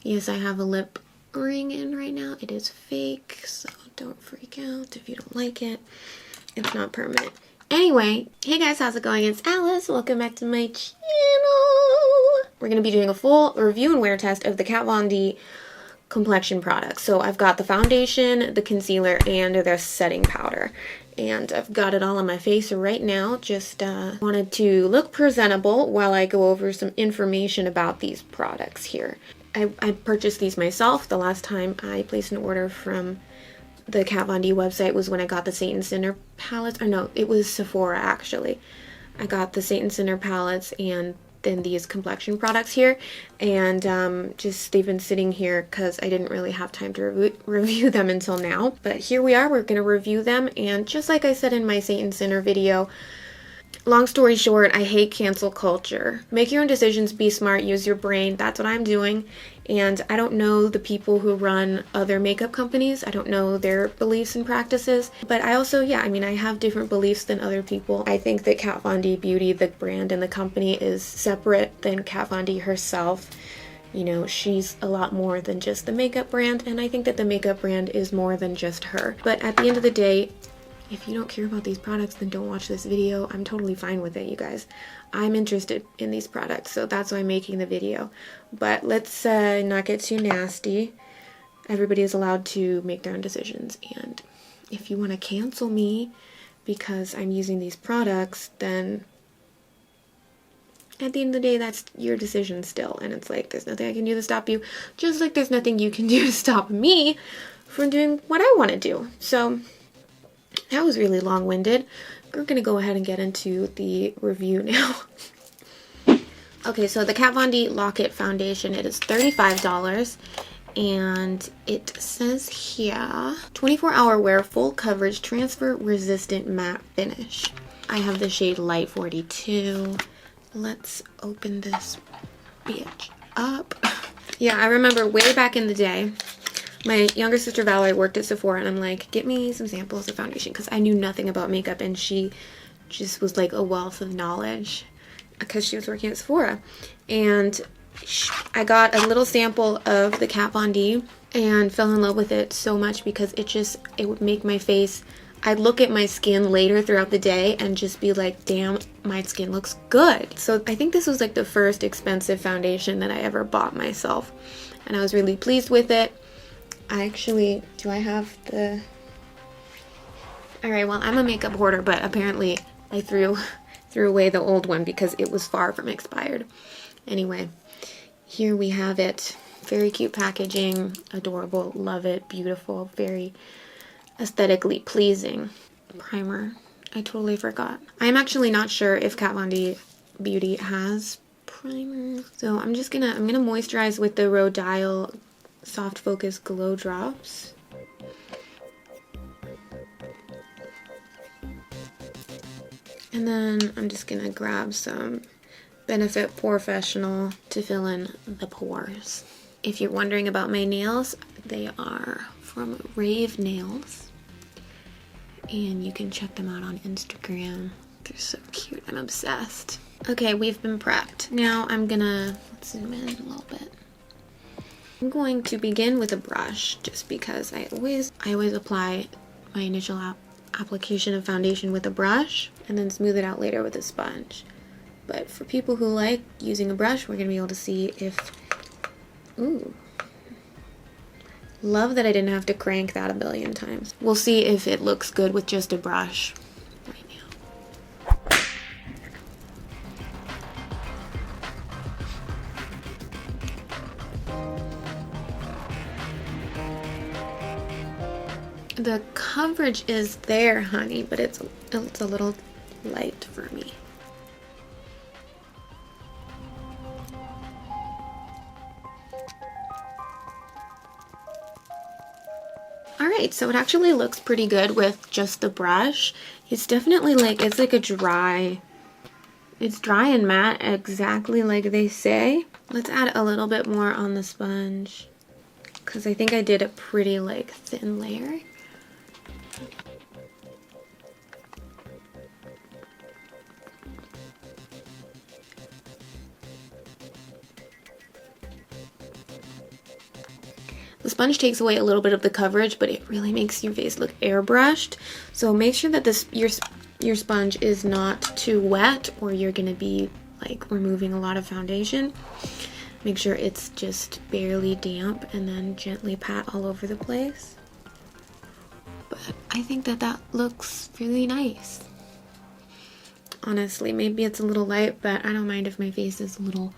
Yes, I have a lip ring in right now. It is fake, so don't freak out if you don't like it. It's not permanent. Anyway, hey guys, how's it going? It's Alice. Welcome back to my channel. We're going to be doing a full review and wear test of the Kat Von D complexion products. So I've got the foundation, the concealer, and the setting powder. And I've got it all on my face right now. Just wanted to look presentable while I go over some information about these products here. I purchased these myself. The last time I placed an order from the Kat Von D website was when I got the Saint Sinner palettes. Or no, it was Sephora actually. I got the Saint Sinner palettes and then these complexion products here. And just they've been sitting here because I didn't really have time to review them until now. But here we are, we're going to review them. And just like I said in my Saint Sinner video, long story short, I hate cancel culture. Make your own decisions, be smart, use your brain. That's what I'm doing. And I don't know the people who run other makeup companies. I don't know their beliefs and practices. But I also, I have different beliefs than other people. I think that Kat Von D Beauty, the brand and the company, is separate than Kat Von D herself. You know, she's a lot more than just the makeup brand. And I think that the makeup brand is more than just her. But at the end of the day, if you don't care about these products, then don't watch this video. I'm totally fine with it, you guys. I'm interested in these products, so that's why I'm making the video. But let's not get too nasty. Everybody is allowed to make their own decisions. And if you want to cancel me because I'm using these products, then at the end of the day, that's your decision still. And it's like, there's nothing I can do to stop you. Just like there's nothing you can do to stop me from doing what I want to do. So that was really long-winded. We're going to go ahead and get into the review now. Okay, so the Kat Von D Lock-It Foundation, it is $35. And it says here, 24-hour wear, full coverage, transfer-resistant matte finish. I have the shade Light 42. Let's open this bitch up. Yeah, I remember way back in the day, my younger sister Valerie worked at Sephora, and I'm like, get me some samples of foundation, because I knew nothing about makeup, and she just was like a wealth of knowledge because she was working at Sephora. And I got a little sample of the Kat Von D and fell in love with it so much because it would make my face, I'd look at my skin later throughout the day and just be like, damn, my skin looks good. So I think this was like the first expensive foundation that I ever bought myself, and I was really pleased with it. Do I have the... Alright, well, I'm a makeup hoarder, but apparently I threw away the old one because it was far from expired. Anyway, here we have it. Very cute packaging, adorable, love it, beautiful, very aesthetically pleasing. Primer, I totally forgot. I'm actually not sure if Kat Von D Beauty has primer. So I'm gonna moisturize with the Rodial Soft Focus Glow Drops. And then I'm just gonna grab some Benefit Professional to fill in the pores. If you're wondering about my nails, they are from Rave Nails. And you can check them out on Instagram. They're so cute. I'm obsessed. Okay, we've been prepped. Now I'm gonna zoom in a little bit. I'm going to begin with a brush just because I always apply my initial application of foundation with a brush and then smooth it out later with a sponge. But for people who like using a brush, we're going to be able to see if... Ooh. Love that I didn't have to crank that a billion times. We'll see if it looks good with just a brush right now. The coverage is there, honey, but it's a little light for me. Alright, so it actually looks pretty good with just the brush. It's definitely like, it's like it's dry and matte, exactly like they say. Let's add a little bit more on the sponge, because I think I did a pretty like thin layer. The sponge takes away a little bit of the coverage, but it really makes your face look airbrushed. So make sure that your sponge is not too wet, or you're gonna be like removing a lot of foundation. Make sure it's just barely damp, and then gently pat all over the place. But I think that looks really nice. Honestly, maybe it's a little light, but I don't mind if my face is a little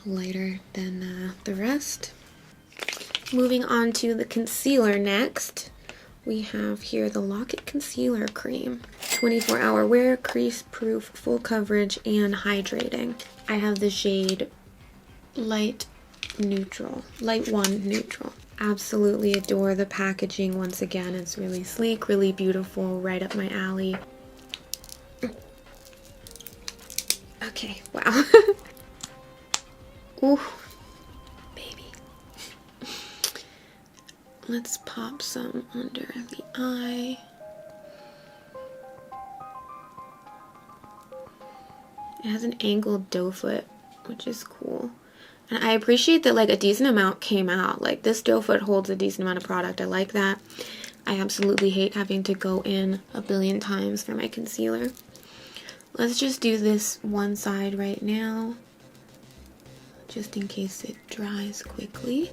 lighter than the rest. Moving on to the concealer next. We have here the Lock It Concealer Cream. 24-hour wear, crease proof, full coverage, and hydrating. I have the shade Light 1 Neutral. Absolutely adore the packaging. Once again, it's really sleek, really beautiful, right up my alley. Okay, wow. Ooh, baby. Let's pop some under the eye. It has an angled doe foot, which is cool. And I appreciate that like a decent amount came out. Like this doe foot holds a decent amount of product. I like that. I absolutely hate having to go in a billion times for my concealer. Let's just do this one side right now, just in case it dries quickly.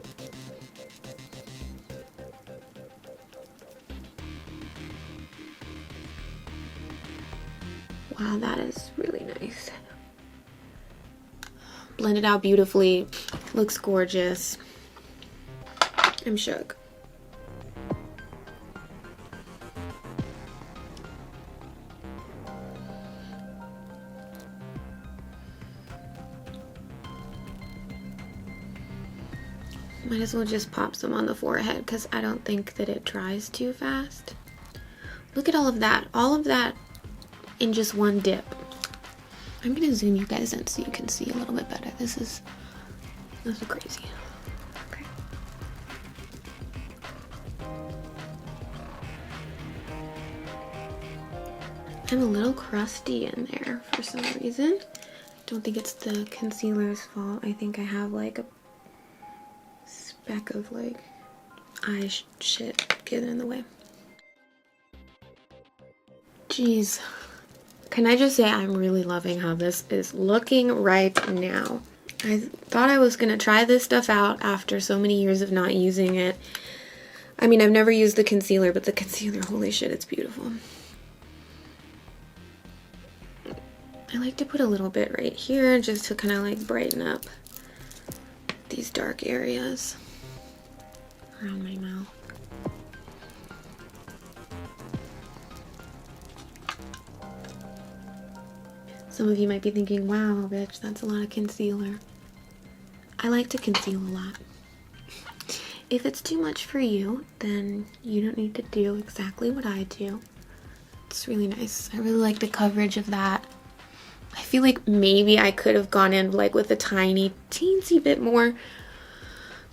Wow, that is really nice. Blended out beautifully. Looks gorgeous. I'm shook. Might as well just pop some on the forehead because I don't think that it dries too fast. Look at all of that. All of that in just one dip. I'm gonna zoom you guys in so you can see a little bit better. This is crazy. Okay. I'm a little crusty in there for some reason. Don't think it's the concealer's fault. I think I have like a speck of like eye shit getting in the way. Jeez. Can I just say I'm really loving how this is looking right now. I thought I was going to try this stuff out after so many years of not using it. I mean, I've never used the concealer, but the concealer, holy shit, it's beautiful. I like to put a little bit right here just to kind of like brighten up these dark areas around my mouth. Some of you might be thinking, wow, bitch, that's a lot of concealer. I like to conceal a lot. If it's too much for you, then you don't need to do exactly what I do. It's really nice. I really like the coverage of that. I feel like maybe I could have gone in like with a tiny, teensy bit more,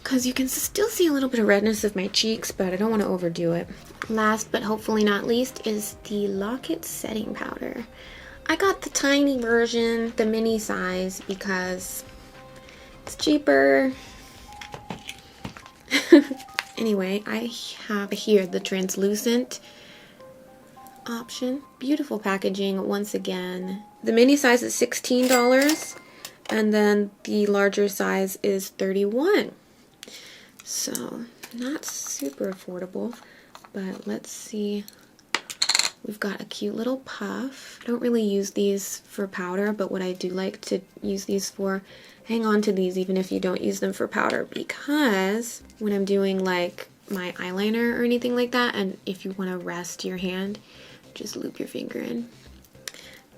because you can still see a little bit of redness of my cheeks, but I don't want to overdo it. Last but hopefully not least is the Lock It Setting Powder. I got the tiny version, the mini size, because it's cheaper. Anyway, I have here the translucent option. Beautiful packaging once again. The mini size is $16, and then the larger size is $31. So, not super affordable, but let's see. We've got a cute little puff. I don't really use these for powder, but what I do like to use these for, hang on to these even if you don't use them for powder, because when I'm doing like my eyeliner or anything like that, and if you want to rest your hand, just loop your finger in.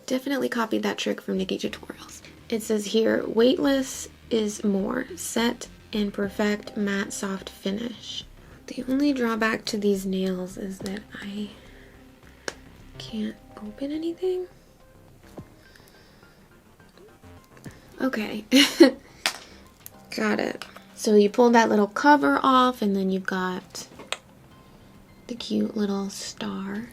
Definitely copied that trick from Nikki Tutorials. It says here, weightless is more. Set and perfect matte soft finish. The only drawback to these nails is that I can't open anything. Okay. Got it. So you pull that little cover off, and then you've got the cute little star.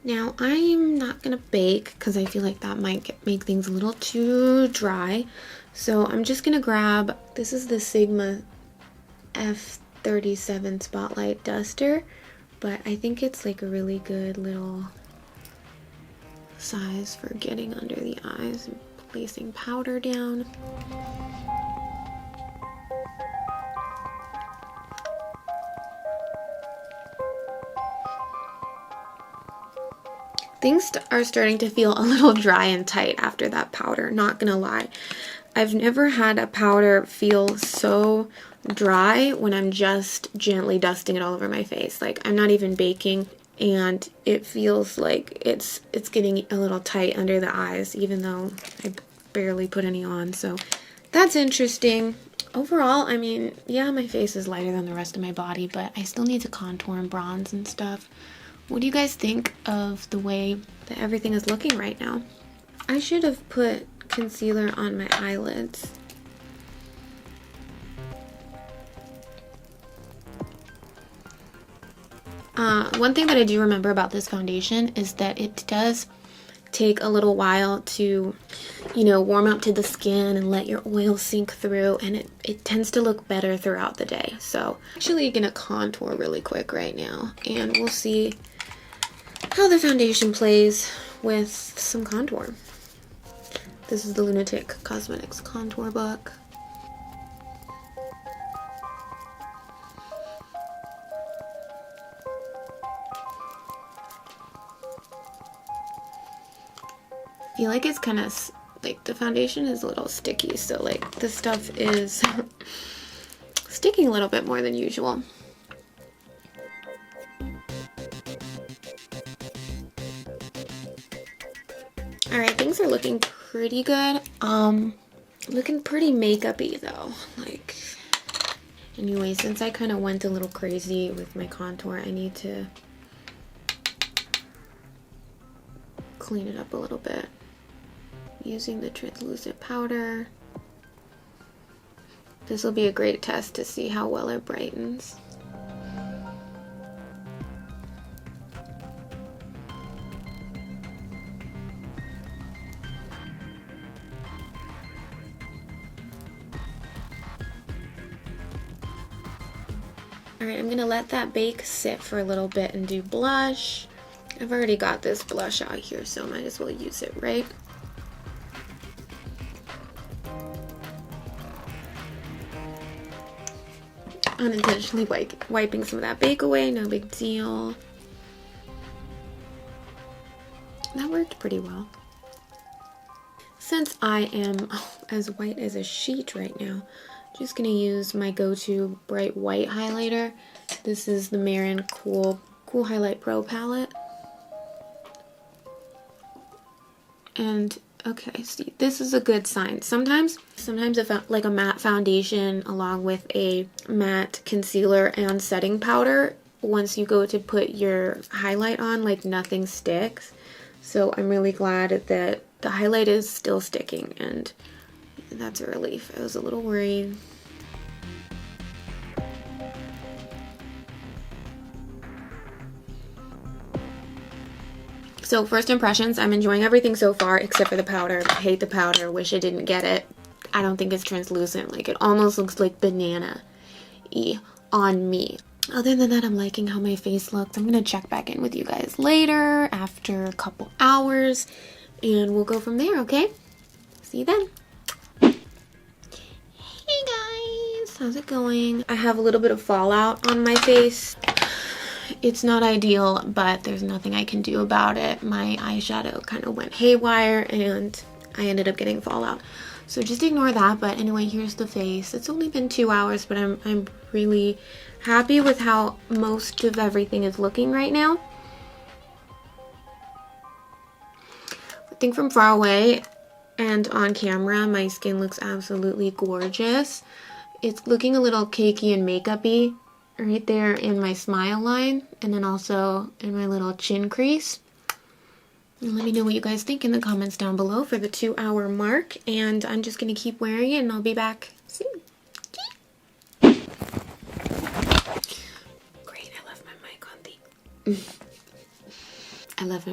Now I'm not gonna bake because I feel like that might make things a little too dry. So I'm just gonna grab, this is the Sigma F37 Spotlight Duster, but I think it's like a really good little size for getting under the eyes and placing powder down. Things are starting to feel a little dry and tight after that powder, not gonna lie. I've never had a powder feel so dry when I'm just gently dusting it all over my face. Like, I'm not even baking, and it feels like it's getting a little tight under the eyes, even though I barely put any on. So that's interesting. Overall, I mean, yeah, my face is lighter than the rest of my body, but I still need to contour and bronze and stuff. What do you guys think of the way that everything is looking right now? I should have put concealer on my eyelids. One thing that I do remember about this foundation is that it does take a little while to, you know, warm up to the skin and let your oil sink through, and it tends to look better throughout the day. So I'm actually gonna contour really quick right now, and we'll see how the foundation plays with some contour. This is the Lunatic Cosmetics contour book. I feel like it's kind of like the foundation is a little sticky, so like this stuff is sticking a little bit more than usual. Alright, things are looking pretty good. Looking pretty makeup-y though. Like, anyway, since I kind of went a little crazy with my contour, I need to clean it up a little bit using the translucent powder. This will be a great test to see how well it brightens. Alright, I'm gonna let that bake sit for a little bit and do blush. I've already got this blush out here, so I might as well use it, right? Unintentionally wiping some of that bake away, no big deal. That worked pretty well. Since I am as white as a sheet right now, I'm just gonna use my go-to bright white highlighter. This is the Marin Cool Highlight Pro palette. And okay, see, this is a good sign. Sometimes like a matte foundation along with a matte concealer and setting powder, once you go to put your highlight on, like nothing sticks. So I'm really glad that the highlight is still sticking, and that's a relief. I was a little worried. So first impressions, I'm enjoying everything so far except for the powder. I hate the powder, wish I didn't get it. I don't think it's translucent, like it almost looks like banana-y on me. Other than that, I'm liking how my face looks. I'm gonna check back in with you guys later after a couple hours and we'll go from there, okay? See you then. Hey guys, how's it going? I have a little bit of fallout on my face. It's not ideal, but there's nothing I can do about it. My eyeshadow kind of went haywire and I ended up getting fallout. So just ignore that. But anyway, here's the face. It's only been 2 hours, but I'm really happy with how most of everything is looking right now. I think from far away and on camera, my skin looks absolutely gorgeous. It's looking a little cakey and makeup-y right there in my smile line, and then also in my little chin crease. And let me know what you guys think in the comments down below for the 2-hour mark, and I'm just going to keep wearing it and I'll be back soon. Great, I left my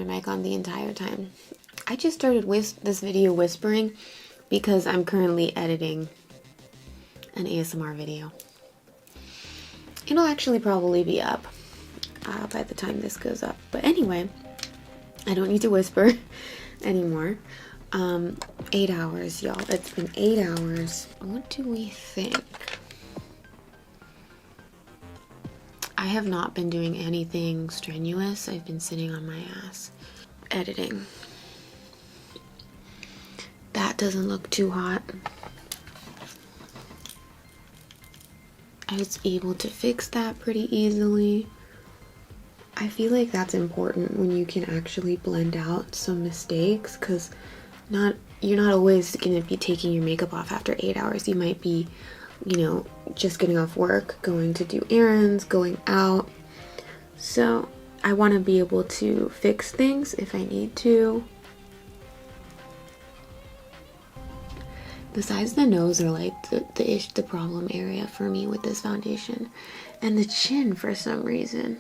mic on the entire time. I just started this video whispering, because I'm currently editing an ASMR video. It'll actually probably be up by the time this goes up. But anyway, I don't need to whisper anymore. 8 hours, y'all. It's been 8 hours. What do we think? I have not been doing anything strenuous. I've been sitting on my ass editing. That doesn't look too hot. I was able to fix that pretty easily. I feel like that's important when you can actually blend out some mistakes, because you're not always going to be taking your makeup off after 8 hours. You might be, you know, just getting off work, going to do errands, going out. So I want to be able to fix things if I need to. The sides of the nose are like the problem area for me with this foundation. And the chin for some reason.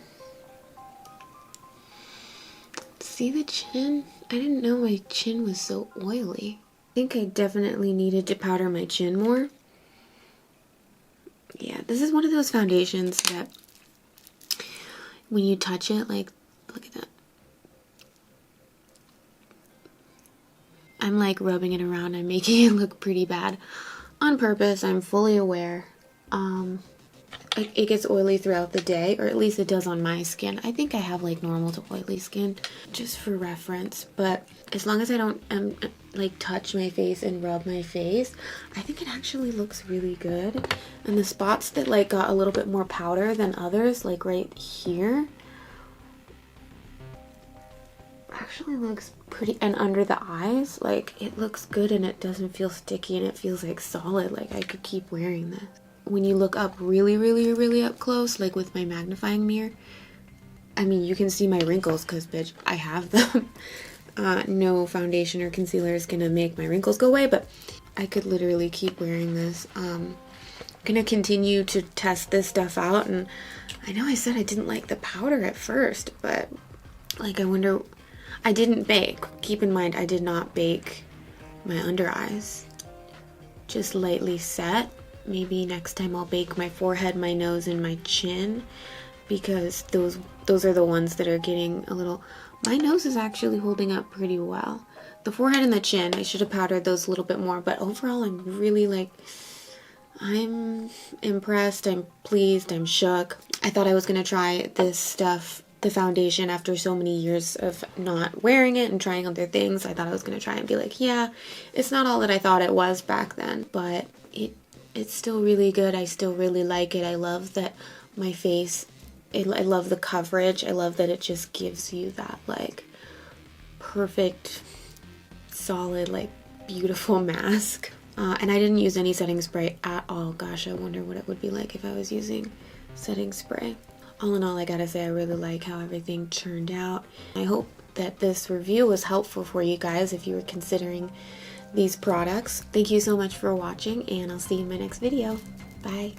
See the chin? I didn't know my chin was so oily. I think I definitely needed to powder my chin more. Yeah, this is one of those foundations that when you touch it, like, look at that. I'm like rubbing it around. I'm making it look pretty bad on purpose. I'm fully aware. It gets oily throughout the day, or at least it does on my skin. I think I have like normal to oily skin, just for reference. But as long as I don't like touch my face and rub my face, I think it actually looks really good. And the spots that like got a little bit more powder than others, like right here, actually looks pretty. And under the eyes, like it looks good and it doesn't feel sticky and it feels like solid. Like I could keep wearing this. When you look up really up close, like with my magnifying mirror, I mean, you can see my wrinkles because, bitch, I have them. No foundation or concealer is gonna make my wrinkles go away, but I could literally keep wearing this. I'm gonna continue to test this stuff out, and I know I said I didn't like the powder at first, but like I wonder, I didn't bake. Keep in mind, I did not bake my under eyes. Just lightly set. Maybe next time I'll bake my forehead, my nose, and my chin, because those are the ones that are getting a little... My nose is actually holding up pretty well. The forehead and the chin, I should have powdered those a little bit more, but overall I'm really like... I'm impressed, I'm pleased, I'm shook. I thought I was going to try this stuff, the foundation, after so many years of not wearing it and trying other things. I thought I was going to try and be like, yeah, it's not all that I thought it was back then, but it's still really good. I still really like it. I love that my face, I love the coverage. I love that it just gives you that like perfect, solid, like beautiful mask. And I didn't use any setting spray at all. Gosh, I wonder what it would be like if I was using setting spray. All in all, I gotta say I really like how everything turned out. I hope that this review was helpful for you guys if you were considering these products. Thank you so much for watching, and I'll see you in my next video. Bye.